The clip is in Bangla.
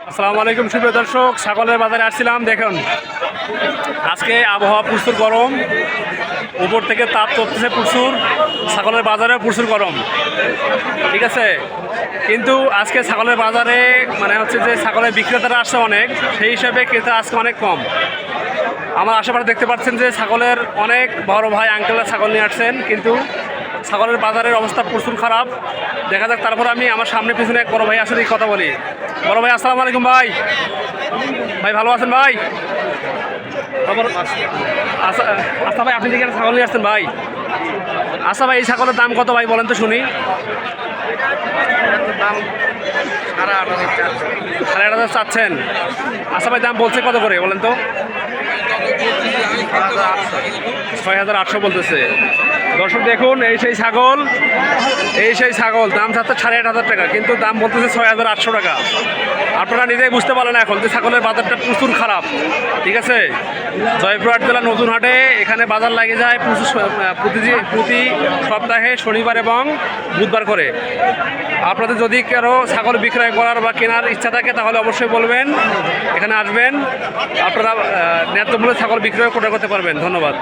আসসালামু আলাইকুম সুপ্রিয় দর্শক, ছাগলের বাজারে আসছিলাম। দেখুন আজকে আবহাওয়া প্রচুর গরম, উপর থেকে তাপ চলতেছে প্রচুর, ছাগলের বাজারে প্রচুর গরম, ঠিক আছে। কিন্তু আজকে ছাগলের বাজারে হচ্ছে যে ছাগলের বিক্রেতারা আসছে অনেক, সেই হিসাবে ক্রেতা আজকে অনেক কম। আমার আশেপাশে দেখতে পাচ্ছেন যে ছাগলের অনেক বড় ভাই আঙ্কেলরা ছাগল নিয়ে আসছেন, কিন্তু ছাগলের বাজারের অবস্থা প্রচুর খারাপ। দেখা যাক, তারপর আমি আমার সামনে পিছনে এক বড় ভাই আছে, কথা বলি। বড় ভাই আসসালামু আলাইকুম। ভাই ভাই ভালো আছেন ভাই? আচ্ছা আচ্ছা ভাই, আপনি দেখে ছাগল নিয়ে আসছেন ভাই? আচ্ছা ভাই, এই ছাগলের দাম কত ভাই বলেন তো শুনি? দাম 8,500 চাচ্ছেন? আচ্ছা ভাই, দাম বলছে কত করে বলেন তো? 6,800 বলতেছে। দর্শক দেখুন, এই সেই ছাগল দাম চাচ্ছে 8,500 টাকা, কিন্তু দাম বলতেছে 6,800 টাকা। আপনারা নিজেই বুঝতে পারলেন এখন যে ছাগলের বাজারটা প্রচুর খারাপ, ঠিক আছে। জয়পুরহাট জেলা নতুন হাটে এখানে বাজার লাগে যায় প্রতি সপ্তাহে শনিবার এবং বুধবার করে। আপনাদের যদি কারো ছাগল বিক্রয় করার বা কেনার ইচ্ছা থাকে তাহলে অবশ্যই বলবেন, এখানে আসবেন, আপনারা ন্যায্য মূল্যে ছাগল বিক্রয় করতে পারবেন। ধন্যবাদ।